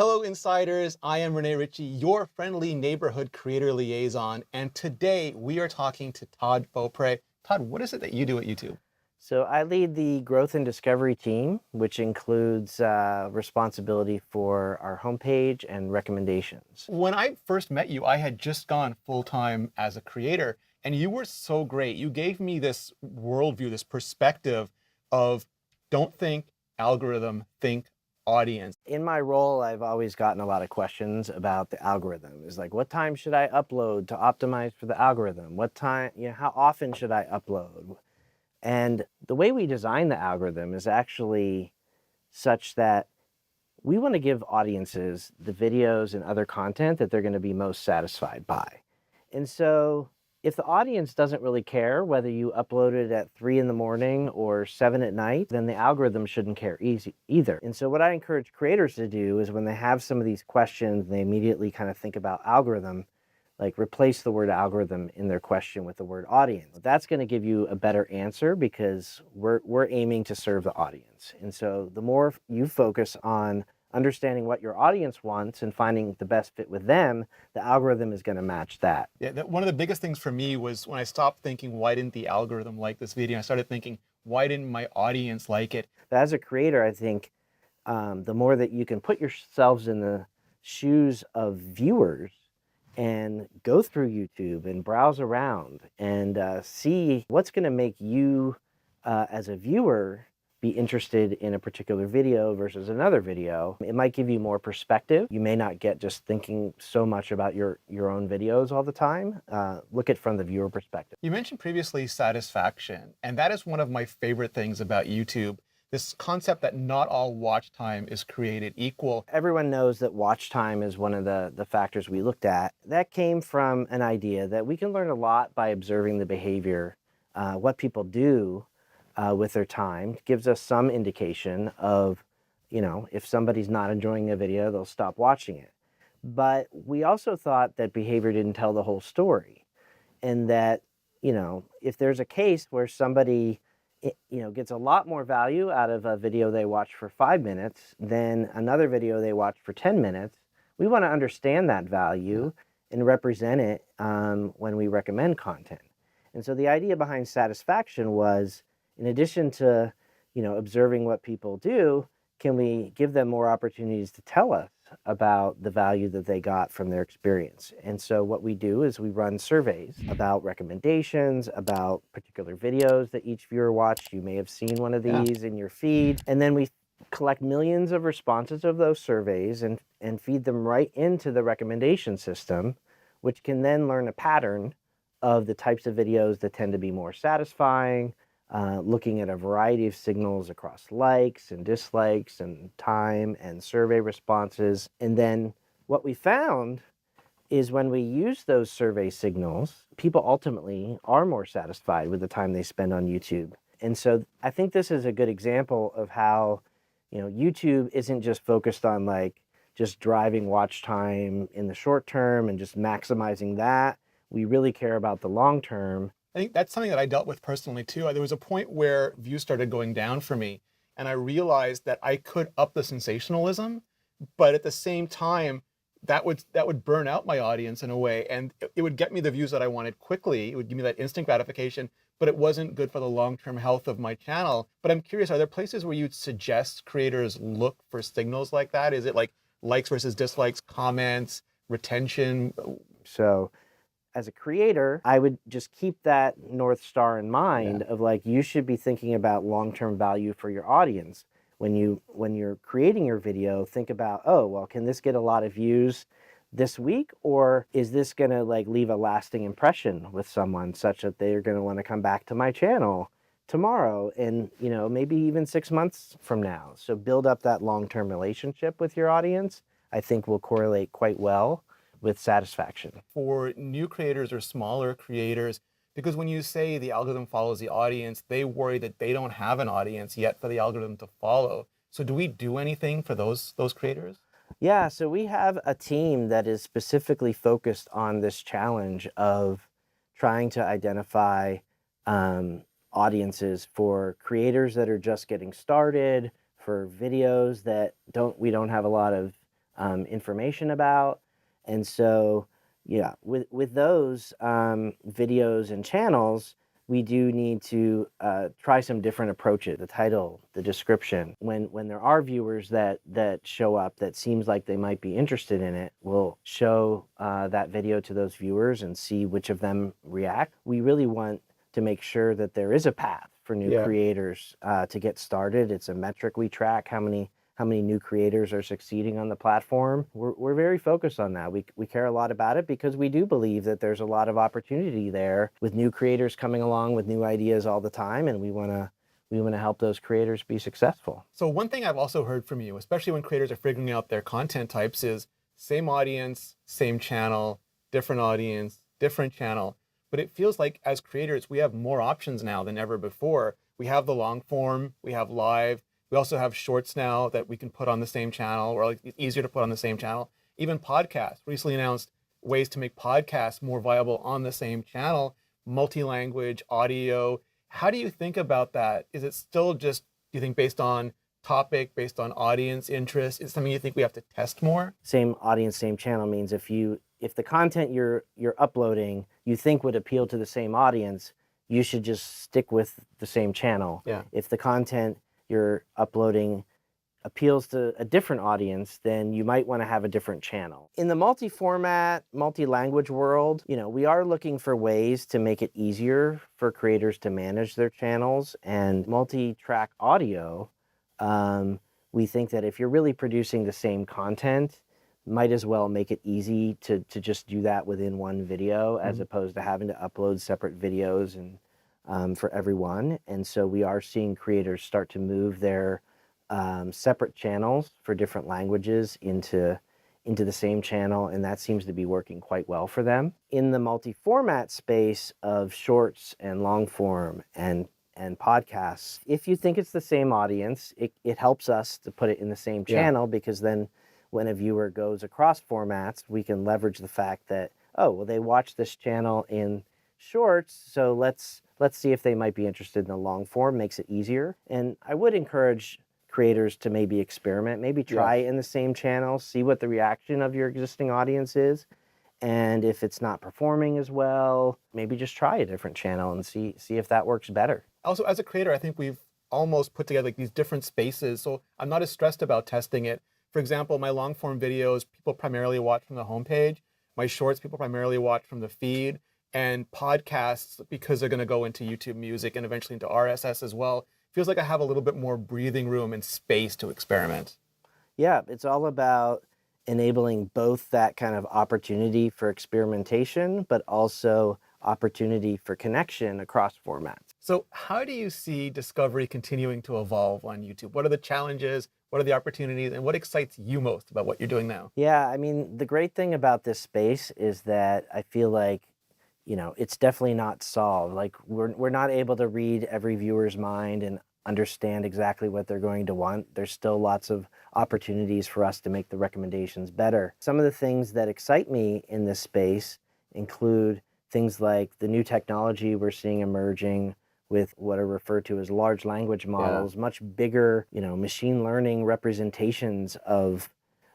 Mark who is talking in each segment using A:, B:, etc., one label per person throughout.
A: Hello Insiders, I am Renee Ritchie, your friendly neighborhood creator liaison, and today we are talking to Todd Beaupre. Todd, what is it that you do at YouTube?
B: So I lead the growth and discovery team, which includes responsibility for our homepage and recommendations.
A: When I first met you, I had just gone full-time as a creator, and you were so great. You gave me this worldview, this perspective of don't think algorithm, think audience.
B: In my role, I've always gotten a lot of questions about the algorithm. It's like, what time should I upload to optimize for the algorithm? What time, how often should I upload? And the way we design the algorithm is actually such that we want to give audiences the videos and other content that they're going to be most satisfied by. And so if the audience doesn't really care whether you upload it at 3 in the morning or 7 at night, then the algorithm shouldn't care either. And so what I encourage creators to do is when they have some of these questions, they immediately kind of think about algorithm, like replace the word algorithm in their question with the word audience. That's going to give you a better answer because we're aiming to serve the audience. And so the more you focus on understanding what your audience wants and finding the best fit with them, the algorithm is going to match that.
A: Yeah, one of the biggest things for me was when I stopped thinking, why didn't the algorithm like this video? I started thinking, why didn't my audience like it?
B: But as a creator, I think the more that you can put yourselves in the shoes of viewers and go through YouTube and browse around and see what's going to make you as a viewer be interested in a particular video versus another video. It might give you more perspective. You may not get just thinking so much about your own videos all the time. Look at it from the viewer perspective.
A: You mentioned previously satisfaction, and that is one of my favorite things about YouTube. This concept that not all watch time is created equal.
B: Everyone knows that watch time is one of the factors we looked at. That came from an idea that we can learn a lot by observing the behavior, what people do with their time. It gives us some indication of, if somebody's not enjoying a video, they'll stop watching it. But we also thought that behavior didn't tell the whole story, and that, if there's a case where somebody gets a lot more value out of a video they watch for 5 minutes than another video they watch for 10 minutes, we want to understand that value and represent it when we recommend content. And so the idea behind satisfaction was, in addition to, observing what people do, can we give them more opportunities to tell us about the value that they got from their experience? And so what we do is we run surveys about recommendations, about particular videos that each viewer watched. You may have seen one of these in your feed. And then we collect millions of responses of those surveys and feed them right into the recommendation system, which can then learn a pattern of the types of videos that tend to be more satisfying, looking at a variety of signals across likes and dislikes and time and survey responses. And then what we found is when we use those survey signals, people ultimately are more satisfied with the time they spend on YouTube. And so I think this is a good example of how, YouTube isn't just focused on just driving watch time in the short term and just maximizing that. We really care about the long term.
A: I think that's something that I dealt with personally too. There was a point where views started going down for me, and I realized that I could up the sensationalism, but at the same time, that would burn out my audience in a way, and it would get me the views that I wanted quickly. It would give me that instant gratification, but it wasn't good for the long-term health of my channel. But I'm curious, are there places where you'd suggest creators look for signals like that? Is it like likes versus dislikes, comments, retention?
B: So as a creator, I would just keep that North Star in mind of you should be thinking about long-term value for your audience. When you're creating your video, think about, oh, well, can this get a lot of views this week? Or is this gonna leave a lasting impression with someone such that they're gonna wanna come back to my channel tomorrow and, maybe even 6 months from now. So build up that long-term relationship with your audience, I think will correlate quite well with satisfaction.
A: For new creators or smaller creators, because when you say the algorithm follows the audience, they worry that they don't have an audience yet for the algorithm to follow. So do we do anything for those creators?
B: Yeah, so we have a team that is specifically focused on this challenge of trying to identify audiences for creators that are just getting started, for videos that we don't have a lot of information about. And so, yeah, with those videos and channels, we do need to try some different approaches. The title, the description. When there are viewers that show up that seems like they might be interested in it, we'll show that video to those viewers and see which of them react. We really want to make sure that there is a path for new creators to get started. It's a metric we track, how many new creators are succeeding on the platform. We're very focused on that. We care a lot about it because we do believe that there's a lot of opportunity there with new creators coming along with new ideas all the time, and we want to help those creators be successful.
A: So one thing I've also heard from you, especially when creators are figuring out their content types, is same audience, same channel, different audience, different channel. But it feels like as creators, we have more options now than ever before. We have the long form, we have live, we also have shorts now that we can put on the same channel, or like it's easier to put on the same channel. Even podcasts recently announced ways to make podcasts more viable on the same channel, multi-language, audio. How do you think about that? Is it still just, do you think, based on topic, based on audience interest? Is it something you think we have to test more?
B: Same audience, same channel means if the content you're uploading you think would appeal to the same audience, you should just stick with the same channel.
A: Yeah.
B: If the content you're uploading appeals to a different audience, then you might want to have a different channel. In the multi-format, multi-language world, we are looking for ways to make it easier for creators to manage their channels. And multi-track audio, we think that if you're really producing the same content, might as well make it easy to just do that within one video, as opposed to having to upload separate videos and for everyone. And so we are seeing creators start to move their separate channels for different languages into the same channel, and that seems to be working quite well for them. In the multi-format space of shorts and long form and podcasts, if you think it's the same audience, it helps us to put it in the same channel, because then when a viewer goes across formats, we can leverage the fact that, oh, well, they watch this channel in shorts, so let's see if they might be interested in the long form. Makes it easier. And I would encourage creators to maybe experiment, maybe try it in the same channel, see what the reaction of your existing audience is. And if it's not performing as well, maybe just try a different channel and see if that works better.
A: Also, as a creator, I think we've almost put together like these different spaces, so I'm not as stressed about testing it. For example, my long form videos, people primarily watch from the homepage. My shorts, people primarily watch from the feed. And podcasts, because they're going to go into YouTube Music and eventually into RSS as well, feels like I have a little bit more breathing room and space to experiment.
B: Yeah, it's all about enabling both that kind of opportunity for experimentation, but also opportunity for connection across formats.
A: So how do you see discovery continuing to evolve on YouTube? What are the challenges? What are the opportunities? And what excites you most about what you're doing now?
B: Yeah, I mean, the great thing about this space is that I feel like, it's definitely not solved. Like we're not able to read every viewer's mind and understand exactly what they're going to want. There's still lots of opportunities for us to make the recommendations better. Some of the things that excite me in this space include things like the new technology we're seeing emerging with what are referred to as large language models, much bigger, machine learning representations of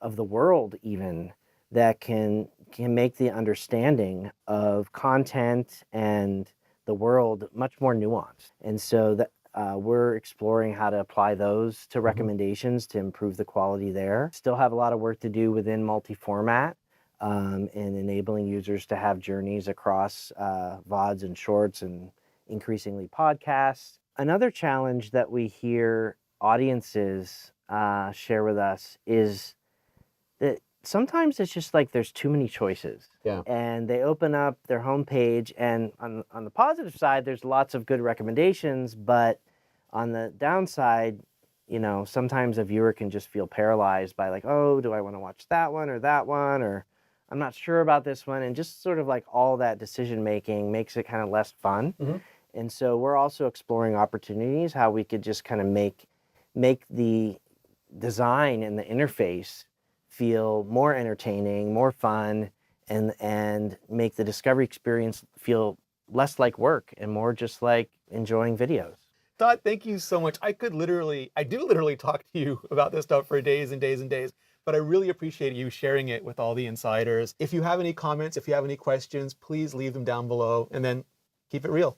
B: the world even, that can make the understanding of content and the world much more nuanced. And so that we're exploring how to apply those to recommendations to improve the quality there. Still have a lot of work to do within multi-format and enabling users to have journeys across VODs and shorts and increasingly podcasts. Another challenge that we hear audiences share with us is that sometimes it's just like there's too many choices.
A: Yeah.
B: And they open up their homepage, and on the positive side, there's lots of good recommendations, but on the downside, sometimes a viewer can just feel paralyzed by like, oh, do I want to watch that one, or I'm not sure about this one, and just sort of like all that decision making makes it kind of less fun. And so we're also exploring opportunities, how we could just kind of make the design and the interface feel more entertaining, more fun, and make the discovery experience feel less like work and more just like enjoying videos.
A: Todd, thank you so much. I do literally talk to you about this stuff for days and days and days, But I really appreciate you sharing it with all the insiders. If you have any comments, if you have any questions, please leave them down below, and then keep it real.